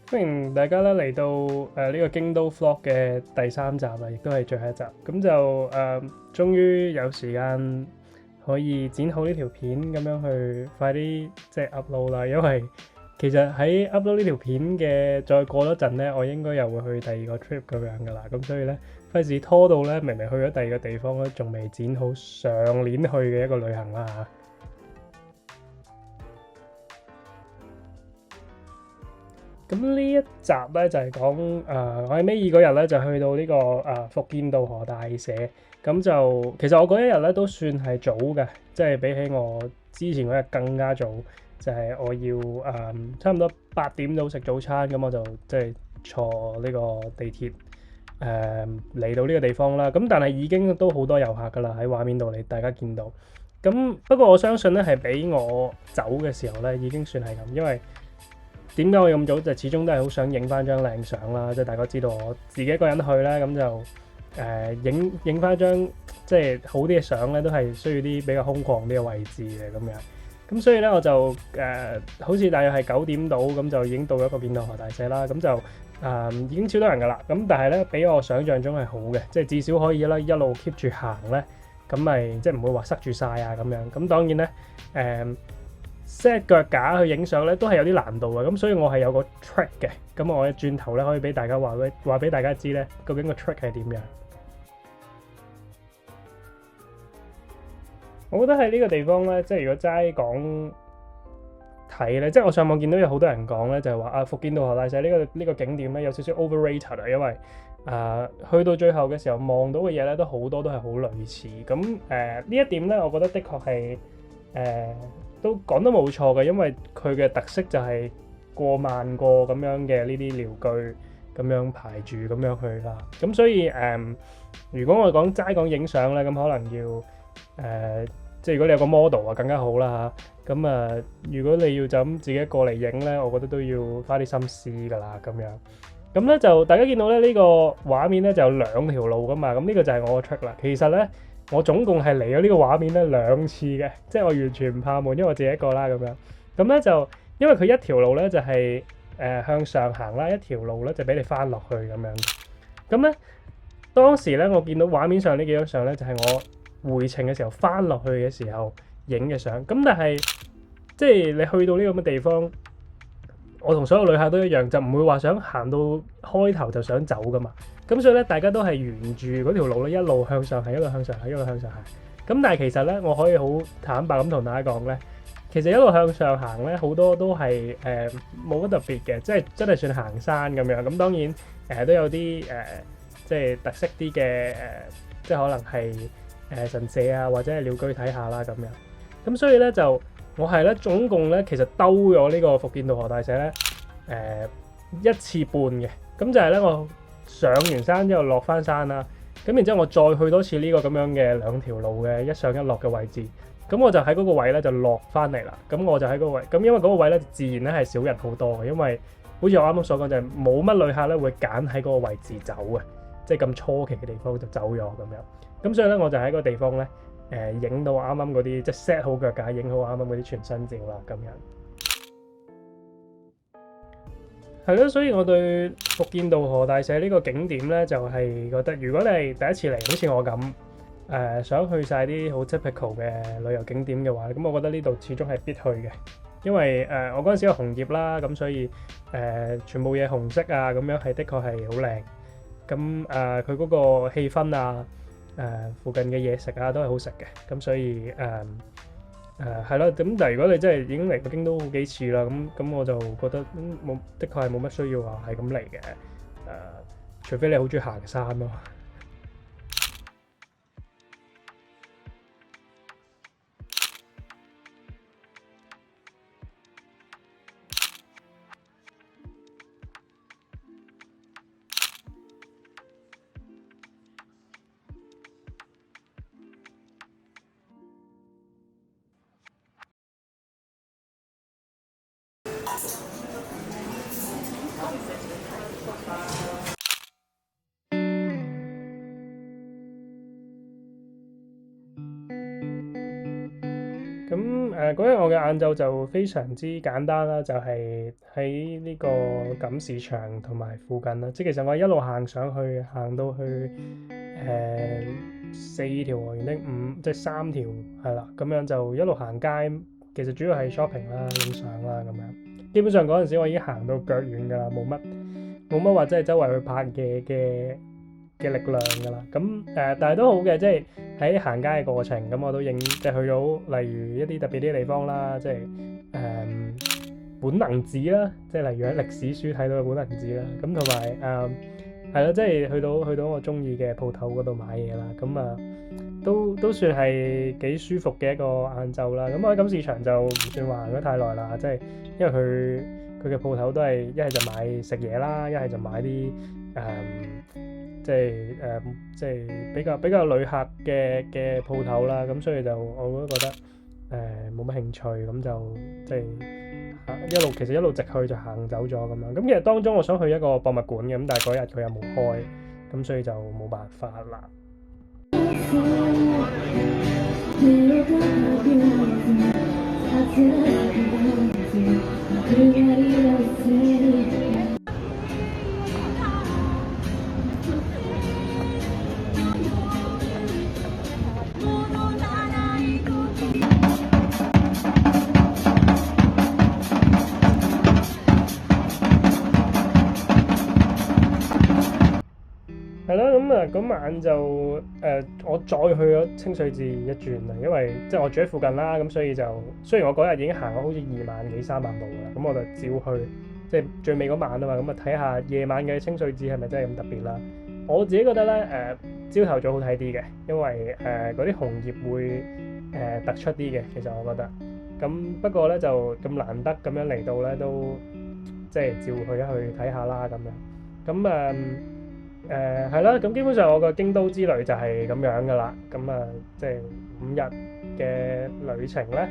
歡迎大家咧嚟到呢個京都 Vlog 嘅第3集啦，亦都係最後一集。咁就終於有時間可以剪好呢條片，咁樣去快啲即係 upload 啦。因為其實喺 upload 呢條片嘅再過多陣咧，我應該又會去第二個 trip 咁樣噶啦。咁所以咧，費事拖到咧，明明去咗第二個地方咧，仲未剪好上年去嘅一個旅行啦嚇。咁呢一集咧就係講我喺尾二嗰日咧就去到呢個伏見稻荷大社。咁就其實我嗰一日咧都算係早嘅，即係比起我之前嗰日更加早。就係我要差唔多8點到食早餐，咁我就即係坐呢個地鐵嚟到呢個地方啦。咁但係已經都好多遊客噶啦，喺畫面度你大家見到。咁不過我相信咧係比我走嘅時候咧已經算係咁，因為點解我咁早就始終都係好想影翻張靚相啦，即係大家知道我自己一個人去咧，咁就影翻張即係好啲嘅相咧，都係需要啲比較空曠啲嘅位置嘅咁樣。咁所以咧我就好似大約係9點到，咁就已經到咗伏見稻荷大社啦。咁就已經超多人噶啦。咁但係咧比我想象中係好嘅，即係至少可以一路 keep 住行咧，咁咪即係唔會話塞住晒啊咁樣。咁當然咧set 腳架去影相咧都係有啲難度嘅，咁所以我係有個 trick 嘅。咁我轉頭咧可以俾大家話俾大家知咧，究竟個 trick 係點樣。我覺得喺呢個地方咧，即係如果齋講睇咧，即係我上網見到有好多人講咧，就係話伏見稻荷大社呢個景點咧有少少 overrated 啊，因為去到最後嘅時候望到嘅嘢咧都好多都係好類似。咁呢一點咧，我覺得的確係都講得冇錯嘅，因為佢嘅特色就係過萬個咁樣嘅呢啲寮居咁樣排住咁樣去啦。咁所以如果我齋講影相咧，咁可能要即係如果你有個 model 啊更加好啦嚇。咁如果你要就咁自己過嚟影咧，我覺得都要花啲心思噶啦咁樣。咁咧就大家見到咧呢個畫面咧就有2條路噶嘛。咁呢個就係我嘅 trick 啦。其實咧我總共係嚟咗呢個畫面咧2次嘅，即係我完全唔怕悶，因為我自己一個啦咁樣。咁咧就因為佢一條路咧就係向上行啦，一條路咧就俾你翻落去咁樣。咁咧當時咧我見到畫面上呢幾張相咧就係我回程嘅時候翻落去嘅時候影嘅相。咁但係即係你去到呢咁嘅地方，我同所有旅客都一樣，就唔會話想行到開頭就想走噶嘛。咁所以咧，大家都係沿住嗰條路咧，一路向上行，一路向上行，一路向上行。咁但係其實咧，我可以好坦白咁同大家講咧，其實一路向上行咧，好多都係冇乜特別嘅，即係真係算行山咁樣。咁當然都有啲即係特色啲嘅即係可能係神社啊，或者係鳥居睇下啦咁樣。咁所以咧就我係咧總共咧其實兜咗呢個伏見稻荷大社咧1次半嘅。咁就係咧我上完山之後落翻山啦，咁然之後我再去多次呢個咁樣嘅2條路嘅一上一落嘅位置，咁我就喺嗰個位咧就落翻嚟啦。咁我就喺嗰個位，咁因為嗰個位咧自然咧係少人好多嘅，因為好似我啱啱所講就係冇乜旅客咧會揀喺嗰個位置走嘅，即係咁初期嘅地方就走咗咁樣。咁所以咧我就喺個地方咧影到啱啱嗰啲即係 set 好腳架，影好啱啱嗰啲全身照啦咁樣。係咯，所以我對伏見稻荷大社呢個景點咧，就係覺得如果你係第一次嚟，好似我咁想去晒啲好 typical 嘅旅遊景點嘅話，咁我覺得呢度始終係必去嘅，因為我嗰陣時有紅葉啦，咁所以全部嘢紅色啊，咁樣係的確係好靚。咁佢嗰個氣氛啊，附近嘅嘢食啊都係好食嘅，咁所以係咯。咁但係如果你真係已經嚟過京都好幾次啦，咁我就覺得的確係冇乜需要話係咁嚟嘅。除非你好中意行山咯。嗰日我嘅晏晝就非常之簡單啦，就係喺呢個錦市場同埋附近啦。即係其實我一路行上去，行到去4條河沿的即係3條係啦，咁樣就一路行街。其實主要係 shopping 啦、影相啦咁樣。基本上嗰陣時我已經行到腳軟㗎啦，冇乜話真係周圍去拍嘢嘅力量㗎啦。咁但係都好嘅，即係喺行街嘅過程，咁我都即係去到例如一啲特別啲嘅地方啦，即係本能寺啦，即係例如喺歷史書睇到嘅本能寺啦。咁同埋係咯，即係去到我中意嘅鋪頭嗰度買嘢啦。咁都算係幾舒服嘅一個晏晝啦。咁我喺錦市場就唔算話行得太耐啦，即係因為佢嘅鋪頭都係一係就買食嘢啦，一係就買啲即係比較旅客嘅鋪頭啦。咁所以就我都覺得冇乜興趣，咁就即係其實一路直去就行走咗咁樣。咁其實當中我想去一個博物館嘅，咁但係嗰日佢又冇開，咁所以就冇辦法啦。係啦，咁晚就我再去咗清水寺一轉啦，因為即係我住喺附近啦，咁所以就雖然我嗰日已經行咗好似2萬幾3萬步啦，咁我就照去，即係最尾嗰晚啊嘛，咁睇下夜晚嘅清水寺係咪真係咁特別啦。我自己覺得咧朝頭早好睇啲嘅，因為嗰啲紅葉會突出啲嘅，其實我覺得。咁不過咧就咁難得咁樣嚟到咧，都即係照去一去睇下啦咁樣。咁係啦，咁基本上我個京都之旅就係咁樣噶啦。咁即係5日嘅旅程咧，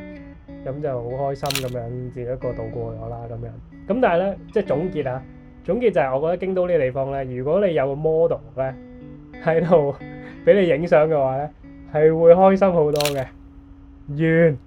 咁就好開心咁樣自己一個度過咗啦咁樣。咁但係咧，即係總結就係我覺得京都呢個地方咧，如果你有個 model 咧喺度俾你影相嘅話咧，係會開心好多嘅。完。